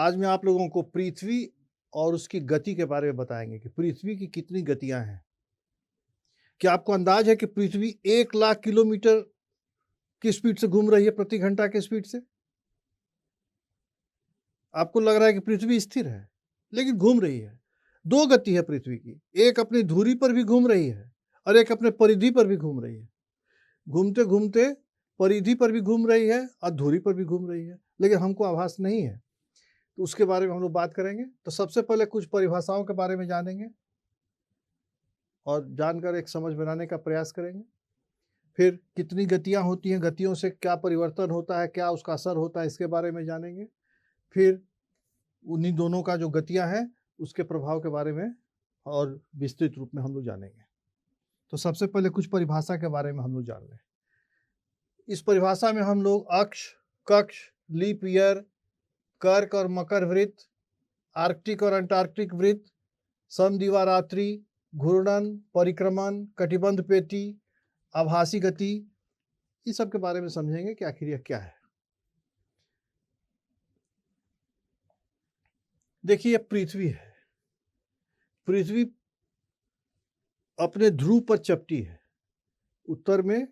आज मैं आप लोगों को पृथ्वी और उसकी गति के बारे में बताएंगे कि पृथ्वी की कितनी गतियां हैं। क्या आपको अंदाज है कि पृथ्वी 1 लाख किलोमीटर की स्पीड से घूम रही है, प्रति घंटा के स्पीड से? आपको लग रहा है कि पृथ्वी स्थिर है, लेकिन घूम रही है। दो गति है पृथ्वी की, एक अपनी धुरी पर भी घूम रही है और एक अपने परिधि पर भी घूम रही है। घूमते घूमते परिधि पर भी घूम रही है और धुरी पर भी घूम रही है, लेकिन हमको आभास नहीं है। तो उसके बारे में हम लोग बात करेंगे। तो सबसे पहले कुछ परिभाषाओं के बारे में जानेंगे और जानकर एक समझ बनाने का प्रयास करेंगे। फिर कितनी गतियां होती हैं, गतियों से क्या परिवर्तन होता है, क्या उसका असर होता है, इसके बारे में जानेंगे। फिर उन्हीं दोनों का जो गतियां हैं उसके प्रभाव के बारे में और विस्तृत रूप में हम लोग जानेंगे। तो सबसे पहले कुछ परिभाषा के बारे में हम लोग जान लें। इस परिभाषा में हम लोग अक्ष, कक्ष, लीप ईयर, कर्क और मकर वृत्त, आर्कटिक और अंटार्कटिक वृत्त, समदिवारात्रि, घूर्णन, परिक्रमण, कटिबंध पेटी, आभासी गति, इस सब के बारे में समझेंगे कि आखिर यह क्या है। देखिए, पृथ्वी है। पृथ्वी अपने ध्रुव पर चपटी है। उत्तर में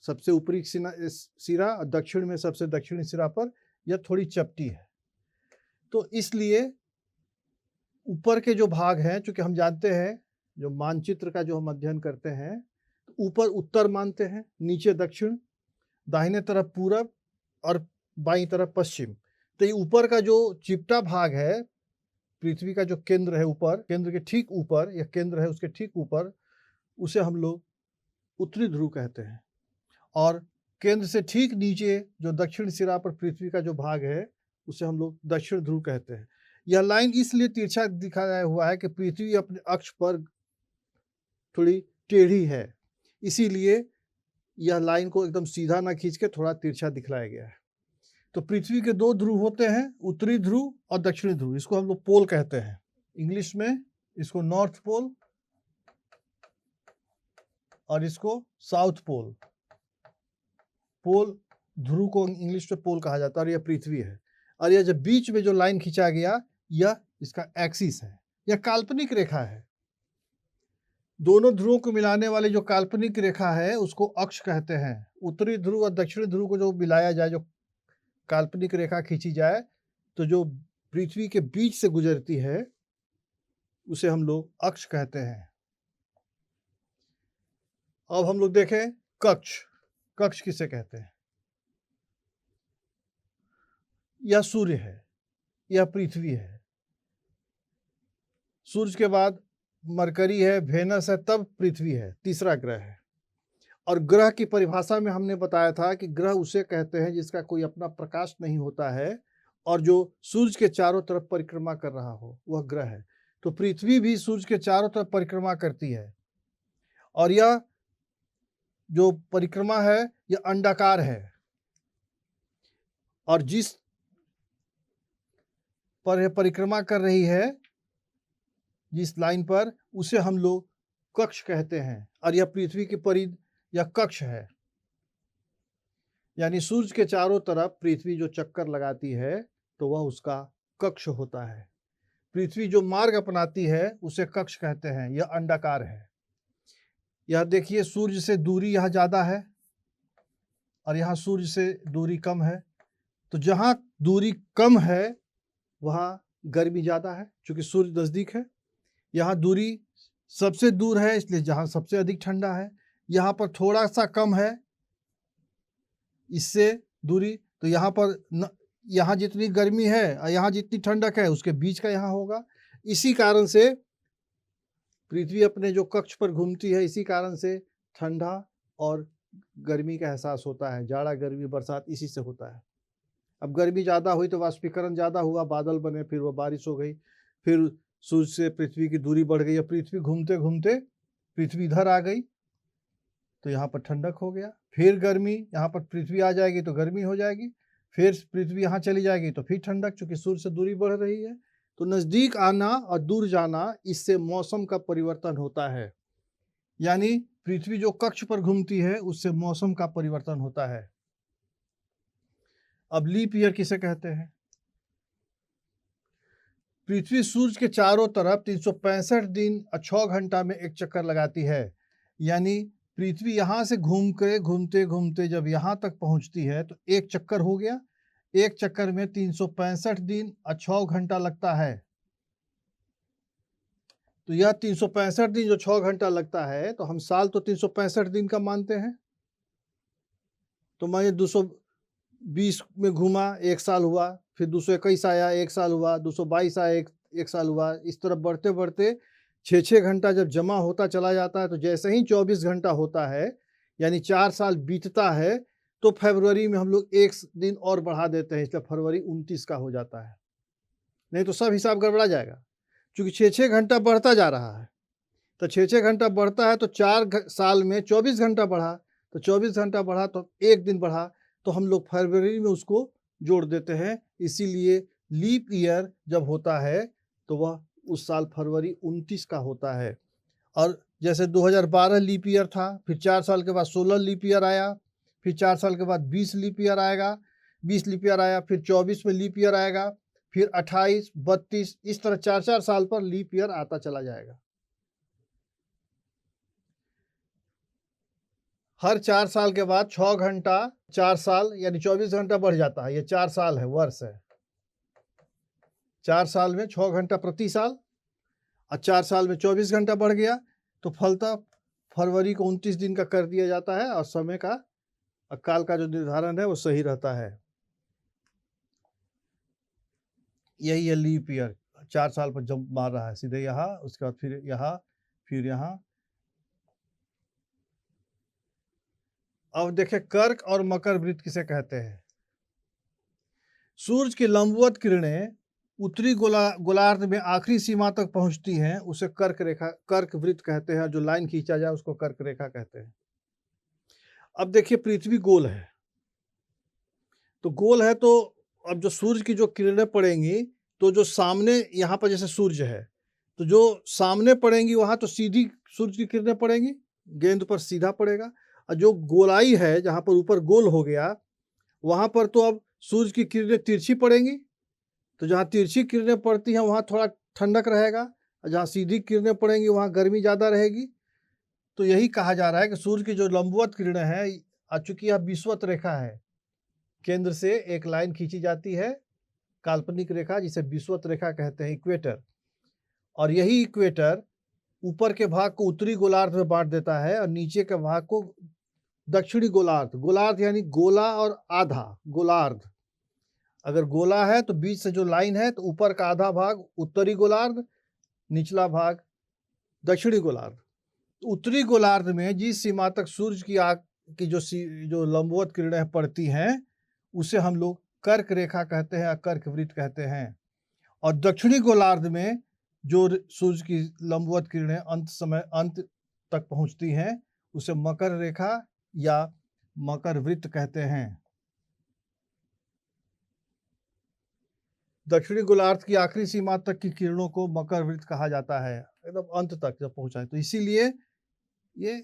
सबसे ऊपरी सिरा और दक्षिण में सबसे दक्षिणी सिरा पर यह थोड़ी चपटी है। तो इसलिए ऊपर के जो भाग हैं, चूंकि हम जानते हैं जो मानचित्र का जो हम अध्ययन करते हैं, ऊपर उत्तर मानते हैं, नीचे दक्षिण, दाहिने तरफ पूरब और बाईं तरफ पश्चिम। तो ये ऊपर का जो चिपटा भाग है, पृथ्वी का जो केंद्र है, ऊपर केंद्र के ठीक ऊपर, यह केंद्र है उसके ठीक ऊपर, उसे हम लोग उत्तरी ध्रुव कहते हैं। और केंद्र से ठीक नीचे जो दक्षिण सिरा पर पृथ्वी का जो भाग है, उसे हम लोग दक्षिण ध्रुव कहते हैं। यह लाइन इसलिए तिरछा दिखाया हुआ है कि पृथ्वी अपने अक्ष पर थोड़ी टेढ़ी है, इसीलिए यह लाइन को एकदम सीधा ना खींच के थोड़ा तिरछा दिखलाया गया है। तो पृथ्वी के दो ध्रुव होते हैं, उत्तरी ध्रुव और दक्षिणी ध्रुव। इसको हम लोग पोल कहते हैं। इंग्लिश में इसको नॉर्थ पोल और इसको साउथ पोल। पोल ध्रुव को इंग्लिश में पोल कहा जाता है और यह पृथ्वी है। और यह जब बीच में जो लाइन खींचा गया, यह इसका एक्सिस है, यह काल्पनिक रेखा है। दोनों ध्रुवों को मिलाने वाली जो काल्पनिक रेखा है उसको अक्ष कहते हैं। उत्तरी ध्रुव और दक्षिणी ध्रुव को जो मिलाया जाए, जो काल्पनिक रेखा खींची जाए, तो जो पृथ्वी के बीच से गुजरती है उसे हम लोग अक्ष कहते हैं। अब हम लोग देखें कक्ष। कक्ष किसे कहते हैं? यह सूर्य है, यह पृथ्वी है। सूर्य के बाद मरकरी है, वेनस है, तब पृथ्वी है, तीसरा ग्रह है। और ग्रह की परिभाषा में हमने बताया था कि ग्रह उसे कहते हैं जिसका कोई अपना प्रकाश नहीं होता है और जो सूर्य के चारों तरफ परिक्रमा कर रहा हो, वह ग्रह है। तो पृथ्वी भी सूर्य के चारों तरफ परिक्रमा करती है और यह जो परिक्रमा है यह अंडाकार है और जिस पर यह परिक्रमा कर रही है, जिस लाइन पर, उसे हम लोग कक्ष कहते हैं। और यह पृथ्वी की परिधि या कक्ष है। यानी सूर्य के चारों तरफ पृथ्वी जो चक्कर लगाती है तो वह उसका कक्ष होता है। पृथ्वी जो मार्ग अपनाती है उसे कक्ष कहते हैं। यह अंडाकार है। यह देखिए, सूर्य से दूरी यहाँ ज़्यादा है और यहाँ सूर्य से दूरी कम है। तो जहाँ दूरी कम है वहाँ गर्मी ज़्यादा है, क्योंकि सूर्य नज़दीक है। यहाँ दूरी सबसे दूर है, इसलिए जहाँ सबसे अधिक ठंडा है। यहाँ पर थोड़ा सा कम है इससे दूरी, तो यहाँ पर यहाँ जितनी गर्मी है और यहाँ जितनी ठंडक है उसके बीच का यहाँ होगा। इसी कारण से पृथ्वी अपने जो कक्ष पर घूमती है, इसी कारण से ठंडा और गर्मी का एहसास होता है। जाड़ा, गर्मी, बरसात इसी से होता है। अब गर्मी ज़्यादा हुई तो वाष्पीकरण ज़्यादा हुआ, बादल बने, फिर वो बारिश हो गई, फिर सूर्य से पृथ्वी की दूरी बढ़ गई। अब पृथ्वी घूमते घूमते पृथ्वी इधर आ गई तो यहाँ पर ठंडक हो गया। फिर गर्मी, यहाँ पर पृथ्वी आ जाएगी तो गर्मी हो जाएगी। फिर पृथ्वी यहाँ चली जाएगी तो फिर ठंडक, चूंकि सूर्य से दूरी बढ़ रही है। तो नज़दीक आना और दूर जाना, इससे मौसम का परिवर्तन होता है। यानी पृथ्वी जो कक्ष पर घूमती है उससे मौसम का परिवर्तन होता है। अब लीप ईयर किसे कहते हैं? पृथ्वी सूर्य के चारों तरफ 365 दिन और 6 घंटा में एक चक्कर लगाती है। यानी पृथ्वी यहाँ से घूम के घूमते घूमते जब यहाँ तक पहुँचती है तो एक चक्कर हो गया। एक चक्कर में 365 दिन और 6 घंटा लगता है। तो यह 365 दिन जो 6 घंटा लगता है, तो हम साल तो 365 दिन का मानते हैं। तो मानिए 220 में घूमा, 1 साल हुआ, फिर 221 आया, 1 साल हुआ, 222 आया, 1 साल हुआ। इस तरह बढ़ते-बढ़ते 6-6 घंटा जब जमा होता चला जाता है, तो जैसे ही 24 घंटा होता है, यानी 4 साल बीतता है, तो फरवरी में हम लोग 1 दिन और बढ़ा देते हैं, इसलिए फरवरी 29 का हो जाता है। नहीं तो सब हिसाब गड़बड़ा जाएगा, क्योंकि 6-6 घंटा बढ़ता जा रहा है। तो 6-6 घंटा बढ़ता है तो 4 साल में 24 घंटा बढ़ा, तो 24 घंटा बढ़ा तो 1 दिन बढ़ा, तो हम लोग फरवरी में उसको जोड़ देते हैं। इसीलिए लीप ईयर जब होता है तो वह उस साल फरवरी 29 का होता है। और जैसे 2012 लीप ईयर था, फिर 4 साल के बाद 16 लीप ईयर आया, फिर 4 साल के बाद 20 लीप ईयर आएगा, 20 लीप ईयर आया, फिर 24 में लीप ईयर आएगा, फिर 28, 32, इस तरह 4-4 साल पर लीप ईयर आता चला जाएगा। हर 4 साल के बाद 6 घंटा 4 साल यानी 24 घंटा बढ़ जाता है। ये 4 साल है, वर्ष है। 4 साल में 6 घंटा प्रति साल और 4 साल में 24 घंटा बढ़ गया, तो फलतः फरवरी को 29 दिन का कर दिया जाता है और समय का काल का जो निर्धारण है वो सही रहता है। यही है लीप ईयर। 4 साल पर जंप मार रहा है, सीधे यहाँ, उसके बाद फिर यहाँ, फिर यहाँ। अब देखें कर्क और मकर वृत्त किसे कहते हैं। सूरज की लंबवत किरणें उत्तरी गोलार्ध में आखिरी सीमा तक पहुंचती हैं, उसे कर्क वृत्त कहते हैं। जो लाइन खींचा जाए उसको कर्क रेखा कहते हैं। अब देखिए पृथ्वी गोल है, तो गोल है तो अब जो सूरज की जो किरणें पड़ेंगी, तो जो सामने यहाँ पर जैसे सूरज है, तो जो सामने पड़ेंगी वहां तो सीधी सूरज की किरणें पड़ेंगी, गेंद पर सीधा पड़ेगा। और जो गोलाई है जहाँ पर ऊपर गोल हो गया, वहां पर तो अब सूरज की किरणें तिरछी पड़ेंगी, तो जहाँ तिरछी किरणें पड़ती हैं वहाँ थोड़ा ठंडक रहेगा, और जहाँ सीधी किरणें पड़ेंगी वहाँ गर्मी ज़्यादा रहेगी। तो यही कहा जा रहा है कि सूर्य की जो लंबवत किरणें हैं, चूंकि यह विषुवत रेखा है, केंद्र से एक लाइन खींची जाती है, काल्पनिक रेखा, जिसे विषुवत रेखा कहते हैं, इक्वेटर। और यही इक्वेटर ऊपर के भाग को उत्तरी गोलार्ध में बांट देता है और नीचे के भाग को दक्षिणी गोलार्ध। गोलार्ध यानी गोला और आधा गोलार्ध। अगर गोला है तो बीच से जो लाइन है, तो ऊपर का आधा भाग उत्तरी गोलार्ध, निचला भाग दक्षिणी गोलार्ध। उत्तरी गोलार्ध में जिस सीमा तक सूर्य की आग की जो लंबवत किरणें पड़ती हैं, उसे हम लोग कर्क रेखा कहते हैं, कर्क वृत्त कहते हैं। और दक्षिणी गोलार्ध में जो सूर्य की लंबवत किरणें अंत तक पहुंचती हैं, उसे मकर रेखा या मकर वृत्त कहते हैं। दक्षिणी गोलार्ध की आखिरी सीमा तक की किरणों को मकर वृत्त कहा जाता है, एकदम अंत तक जब पहुंचा है। तो इसीलिए ये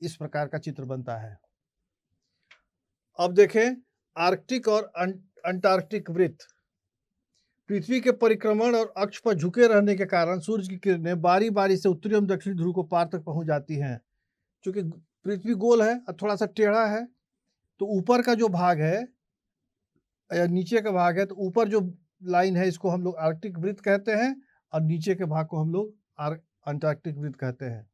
इस प्रकार का चित्र बनता है। अब देखें आर्कटिक और अंटार्कटिक वृत्त। पृथ्वी के परिक्रमण और अक्ष पर झुके रहने के कारण सूर्य की किरणें बारी बारी से उत्तरी एवं दक्षिणी ध्रुव को पार तक पहुंच जाती हैं। क्योंकि पृथ्वी गोल है और थोड़ा सा टेढ़ा है, तो ऊपर का जो भाग है या नीचे का भाग है, तो ऊपर जो लाइन है इसको हम लोग आर्कटिक वृत्त कहते हैं, और नीचे के भाग को हम लोग अंटार्कटिक वृत्त कहते हैं।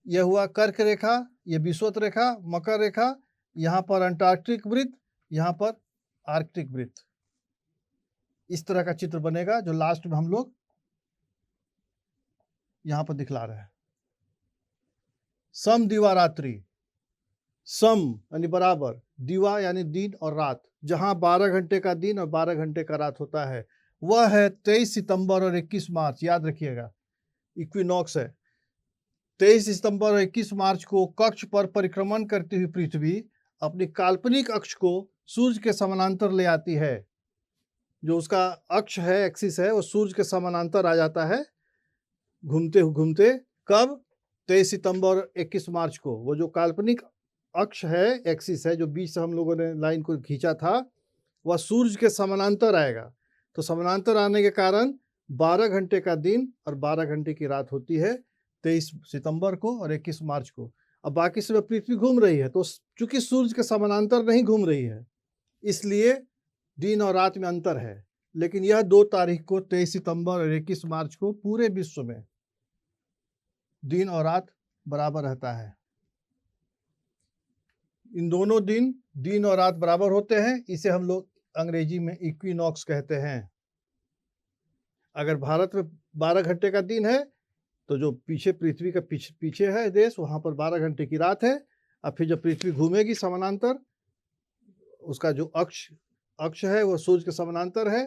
यह हुआ कर्क रेखा, यह विषुवत रेखा, मकर रेखा, यहाँ पर अंटार्कटिक वृत्त, यहाँ पर आर्कटिक वृत्त। इस तरह का चित्र बनेगा जो लास्ट में हम लोग यहाँ पर दिखला रहे हैं। सम दिवा रात्रि, सम यानी बराबर, दिवा यानी दिन और रात, जहां 12 घंटे का दिन और 12 घंटे का रात होता है, वह है 23 सितंबर और 21 मार्च। याद रखिएगा, इक्विनॉक्स है। 23 सितंबर और 21 मार्च को कक्ष पर परिक्रमण करती हुई पृथ्वी अपनी काल्पनिक अक्ष को सूर्य के समानांतर ले आती है। जो उसका अक्ष है, एक्सिस है, वो सूर्य के समानांतर आ जाता है घूमते घूमते। कब? 23 सितंबर और 21 मार्च को। वो जो काल्पनिक अक्ष है, एक्सिस है, जो बीच से हम लोगों ने लाइन को खींचा था, वह सूर्य के समानांतर आएगा। तो समानांतर आने के कारण 12 घंटे का दिन और 12 घंटे की रात होती है 23 सितंबर को और 21 मार्च को। अब बाकी समय पृथ्वी घूम रही है, तो चूंकि सूर्य के समानांतर नहीं घूम रही है, इसलिए दिन और रात में अंतर है। लेकिन यह 2 तारीख को 23 सितंबर और 21 मार्च को पूरे विश्व में दिन और रात बराबर रहता है। इन दोनों दिन और रात बराबर होते हैं। इसे हम लोग अंग्रेजी में इक्विनॉक्स कहते हैं। अगर भारत में 12 घंटे का दिन है, तो जो पीछे पृथ्वी का पीछे है देश, वहां पर 12 घंटे की रात है। अब फिर जब पृथ्वी घूमेगी समानांतर, उसका जो अक्ष है वो सूर्य के समानांतर है,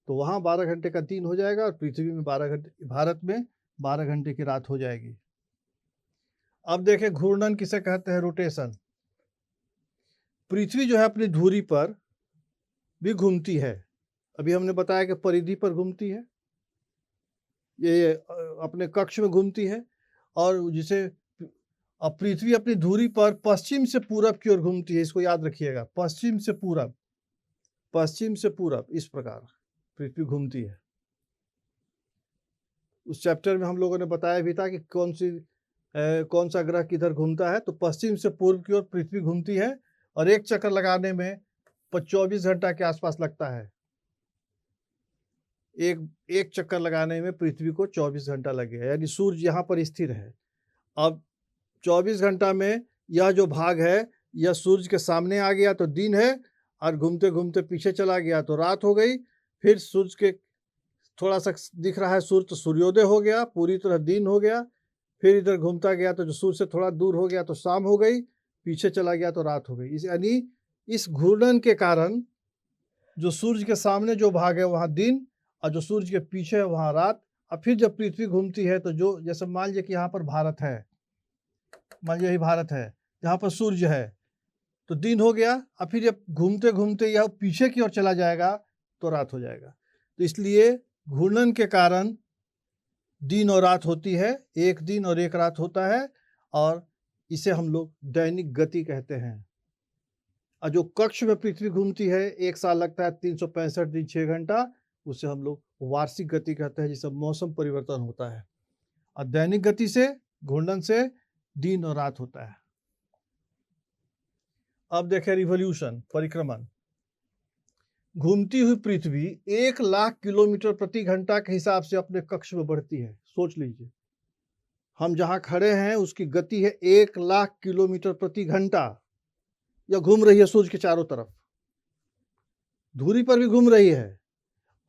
तो वहां 12 घंटे का दिन हो जाएगा और पृथ्वी में 12 घंटे, भारत में 12 घंटे की रात हो जाएगी। अब देखें घूर्णन किसे कहते हैं, रोटेशन। पृथ्वी जो है अपनी धुरी पर भी घूमती है। अभी हमने बताया कि परिधि पर घूमती है, ये अपने कक्ष में घूमती है, और जिसे अब पृथ्वी अपनी धुरी पर पश्चिम से पूरब की ओर घूमती है। इसको याद रखिएगा, पश्चिम से पूरब, पश्चिम से पूरब, इस प्रकार पृथ्वी घूमती है। उस चैप्टर में हम लोगों ने बताया भी था कि कौन सा ग्रह किधर घूमता है। तो पश्चिम से पूर्व की ओर पृथ्वी घूमती है और एक चक्कर लगाने में 24 घंटा के आसपास लगता है। एक चक्कर लगाने में पृथ्वी को 24 घंटा लगेगा, यानी सूर्य यहाँ पर स्थिर है। अब 24 घंटा में यह जो भाग है, यह सूर्य के सामने आ गया तो दिन है, और घूमते घूमते पीछे चला गया तो रात हो गई। फिर सूर्य के थोड़ा सा दिख रहा है सूर्य, तो सूर्योदय हो गया, पूरी तरह दिन हो गया। फिर इधर घूमता गया तो जो सूर्य से थोड़ा दूर हो गया तो शाम हो गई, पीछे चला गया तो रात हो गई। यानी इस घूर्णन के कारण जो सूर्य के सामने जो भाग है वहाँ दिन, और जो सूर्य के पीछे है वहाँ रात। और फिर जब पृथ्वी घूमती है तो जो, जैसे मान लीजिए कि यहाँ पर भारत है, मान लीजिए यही भारत है, यहाँ पर सूर्य है, तो दिन हो गया। और फिर जब घूमते घूमते यह पीछे की ओर चला जाएगा तो रात हो जाएगा। तो इसलिए घूर्णन के कारण दिन और रात होती है, एक दिन और एक रात होता है, और इसे हम लोग दैनिक गति कहते हैं। और जो कक्ष में पृथ्वी घूमती है, एक साल लगता है 365 दिन 6 घंटा, उसे हम लोग वार्षिक गति कहते हैं, जिससे मौसम परिवर्तन होता है। और दैनिक गति से, घूर्णन से दिन और रात होता है। अब देखें रिवॉल्यूशन, परिक्रमण। घूमती हुई पृथ्वी 1 लाख किलोमीटर प्रति घंटा के हिसाब से अपने कक्ष में बढ़ती है। सोच लीजिए, हम जहां खड़े हैं उसकी गति है 1 लाख किलोमीटर प्रति घंटा। यह घूम रही है सूर्य के चारों तरफ, धुरी पर भी घूम रही है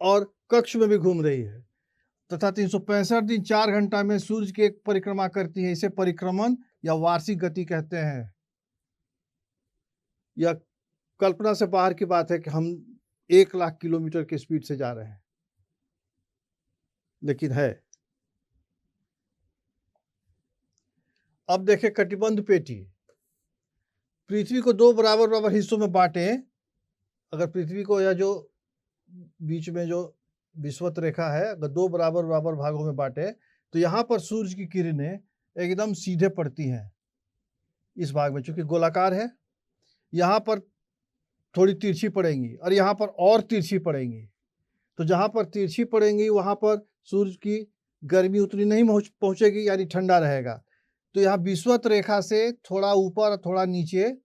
और कक्ष में भी घूम रही है, तथा 365 दिन 4 घंटा में सूर्य की एक परिक्रमा करती है। इसे परिक्रमण या वार्षिक गति कहते हैं। यह कल्पना से बाहर की बात है कि हम 1 लाख किलोमीटर की स्पीड से जा रहे हैं, लेकिन है। अब देखें कटिबंध पेटी। पृथ्वी को 2 बराबर बराबर हिस्सों में बांटे। अगर पृथ्वी को यह जो बीच में जो विषुवत रेखा है, अगर 2 बराबर बराबर भागों में बांटे, तो यहाँ पर सूर्य की किरणें एकदम सीधे पड़ती हैं इस भाग में, चूंकि गोलाकार है। यहाँ पर थोड़ी तिरछी पड़ेंगी और यहाँ पर और तिरछी पड़ेंगी। तो जहाँ पर तिरछी पड़ेंगी वहाँ पर सूर्य की गर्मी उतनी नहीं पहुँचेगी, यानी ठंडा रहेगा। तो यहाँ विषुवत रेखा से थोड़ा ऊपर और थोड़ा नीचे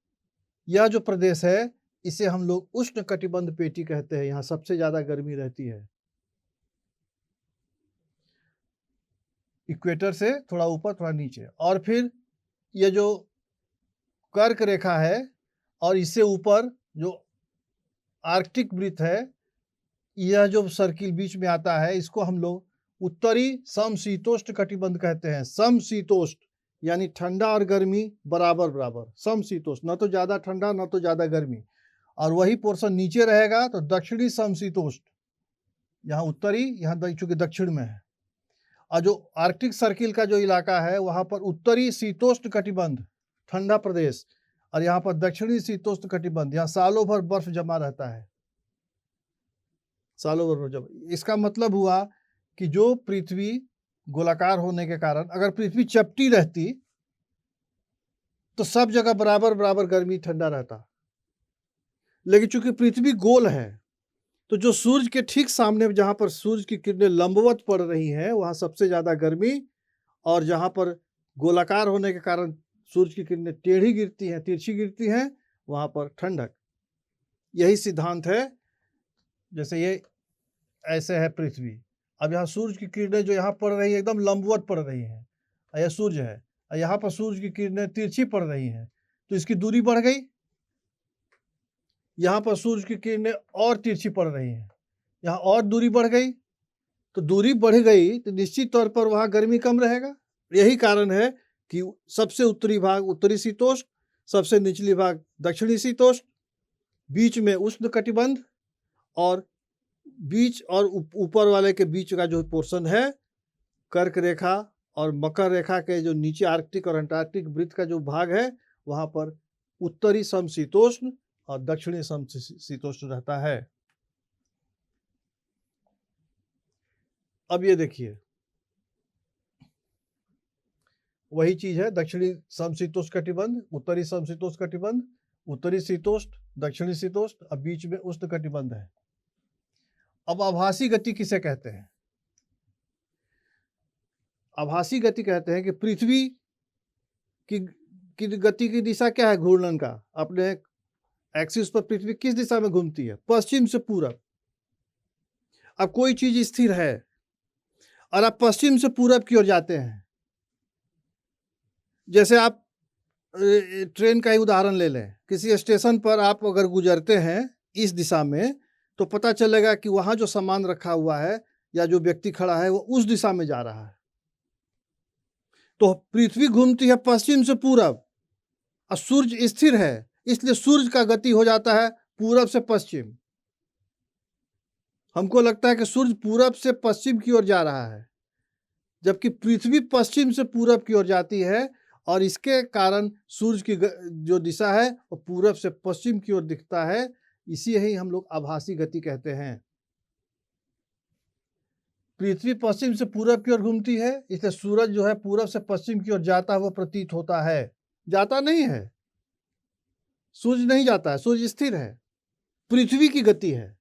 यह जो प्रदेश है, इसे हम लोग उष्ण कटिबंध पेटी कहते हैं। यहाँ सबसे ज्यादा गर्मी रहती है। इक्वेटर से थोड़ा ऊपर थोड़ा नीचे, और फिर ये जो कर्क रेखा है और इससे ऊपर जो आर्कटिक वृत्त है, यह जो सर्किल बीच में आता है, इसको हम लोग उत्तरी समशीतोष्ण कटिबंध कहते हैं। समशीतोष्ण यानी ठंडा और गर्मी बराबर बराबर, समशीतोष्ण, न तो ज्यादा ठंडा न तो ज्यादा गर्मी। और वही पोर्शन नीचे रहेगा तो दक्षिणी समशीतोष्ण, यहाँ उत्तरी, यहाँ चूंकि दक्षिण में है। और जो आर्कटिक सर्किल का जो इलाका है, वहां पर उत्तरी शीतोष्ण कटिबंध, ठंडा प्रदेश, और यहाँ पर दक्षिणी शीतोष्ण कटिबंध, यहाँ सालों भर बर्फ जमा रहता है, सालों भर जमा। इसका मतलब हुआ कि जो पृथ्वी गोलाकार होने के कारण, अगर पृथ्वी चपटी रहती तो सब जगह बराबर बराबर गर्मी ठंडा रहता। लेकिन चूंकि पृथ्वी गोल है, तो जो सूरज के ठीक सामने जहाँ पर सूरज की किरणें लंबवत पड़ रही हैं वहाँ सबसे ज़्यादा गर्मी, और जहाँ पर गोलाकार होने के कारण सूरज की किरणें टेढ़ी गिरती हैं, तिरछी गिरती हैं, वहाँ पर ठंडक। यही सिद्धांत है। जैसे ये ऐसे है पृथ्वी, अब यहाँ सूरज की किरणें जो यहाँ पड़ रही है एकदम लंबवत पड़ रही हैं, यह सूरज है, और यहाँ पर सूरज की किरणें तिरछी पड़ रही हैं, तो इसकी दूरी बढ़ गई। यहाँ पर सूरज की किरणें और तिरछी पड़ रही हैं, यहाँ और दूरी बढ़ गई, तो दूरी बढ़ गई तो निश्चित तौर पर वहाँ गर्मी कम रहेगा। यही कारण है कि सबसे उत्तरी भाग उत्तरी शीतोष्ण, सबसे निचली भाग दक्षिणी शीतोष्ण, बीच में उष्ण कटिबंध, और बीच और ऊपर वाले के बीच का जो पोर्शन है कर्क रेखा और मकर रेखा के जो नीचे आर्कटिक और अंटार्कटिक वृत्त का जो भाग है वहाँ पर उत्तरी समशीतोष्ण और दक्षिणी समशीतोष्ण रहता है। अब ये देखिए वही चीज है, दक्षिणी समशीतोष्ण कटिबंध, उत्तरी समशीतोष्ण कटिबंध, उत्तरी शीतोष्ण, दक्षिणी शीतोष्ण, अब बीच में उष्ण कटिबंध है। अब आभासी गति किसे कहते हैं? आभासी गति कहते हैं कि पृथ्वी की गति की दिशा क्या है घूर्णन का? अपने एक्सिस पर पृथ्वी किस दिशा में घूमती है? पश्चिम से पूरब। अब कोई चीज स्थिर है और आप पश्चिम से पूरब की ओर जाते हैं, जैसे आप ट्रेन का ही उदाहरण ले लें, किसी स्टेशन पर आप अगर गुजरते हैं इस दिशा में तो पता चलेगा कि वहां जो सामान रखा हुआ है या जो व्यक्ति खड़ा है वो उस दिशा में जा रहा है। तो पृथ्वी घूमती है पश्चिम से पूरब और सूर्य स्थिर है, इसलिए सूर्य का गति हो जाता है पूरब से पश्चिम। हमको लगता है कि सूर्य पूरब से पश्चिम की ओर जा रहा है, जबकि पृथ्वी पश्चिम से पूरब की ओर जाती है, और इसके कारण सूर्य की जो दिशा है वो पूरब से पश्चिम की ओर दिखता है। इसी ही हम लोग आभासी गति कहते हैं। पृथ्वी पश्चिम से पूरब की ओर घूमती है, इसलिए सूरज जो है पूरब से पश्चिम की ओर जाता है वो प्रतीत होता है। जाता नहीं है, सूर्य नहीं जाता है, सूर्य स्थिर है, पृथ्वी की गति है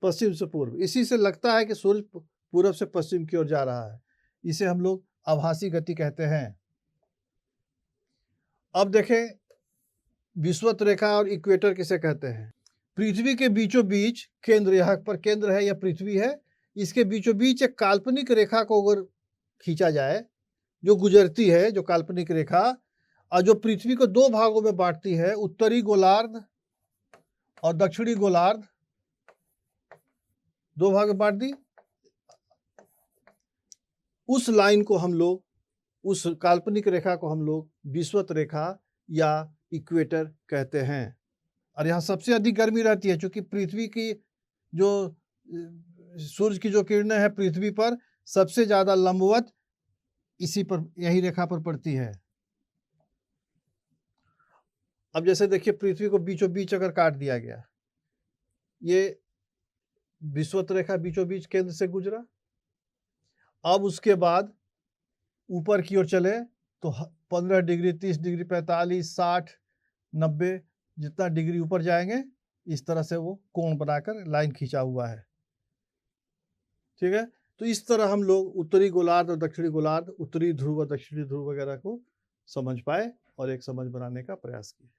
पश्चिम से पूर्व। इसी से लगता है कि सूर्य पूरब से पश्चिम की ओर जा रहा है। इसे हम लोग आभासी गति कहते हैं। अब देखें विषुवत रेखा और इक्वेटर किसे कहते हैं? पृथ्वी के बीचों बीच केंद्र, यहाँ पर केंद्र है या पृथ्वी है, इसके बीचों बीच एक काल्पनिक रेखा को अगर खींचा जाए जो गुजरती है, जो काल्पनिक रेखा, और जो पृथ्वी को दो भागों में बांटती है, उत्तरी गोलार्ध और दक्षिणी गोलार्ध, दो भाग में बांट दी, उस लाइन को हम लोग, उस काल्पनिक रेखा को हम लोग विषुवत रेखा या इक्वेटर कहते हैं। और यहाँ सबसे अधिक गर्मी रहती है, क्योंकि पृथ्वी की जो सूर्य की जो किरणें हैं पृथ्वी पर सबसे ज्यादा लंबवत इसी पर, यही रेखा पर पड़ती है। अब जैसे देखिए पृथ्वी को बीचों बीच अगर काट दिया गया, ये विषुवत रेखा बीचों बीच केंद्र से गुजरा, अब उसके बाद ऊपर की ओर चले तो 15 डिग्री, 30 डिग्री, 45, 60, 90, जितना डिग्री ऊपर जाएंगे इस तरह से वो कोण बनाकर लाइन खींचा हुआ है। ठीक है, तो इस तरह हम लोग उत्तरी गोलार्ध और दक्षिणी गोलार्ध, उत्तरी ध्रुव और दक्षिणी ध्रुव वगैरह को समझ पाए और एक समझ बनाने का प्रयास किया।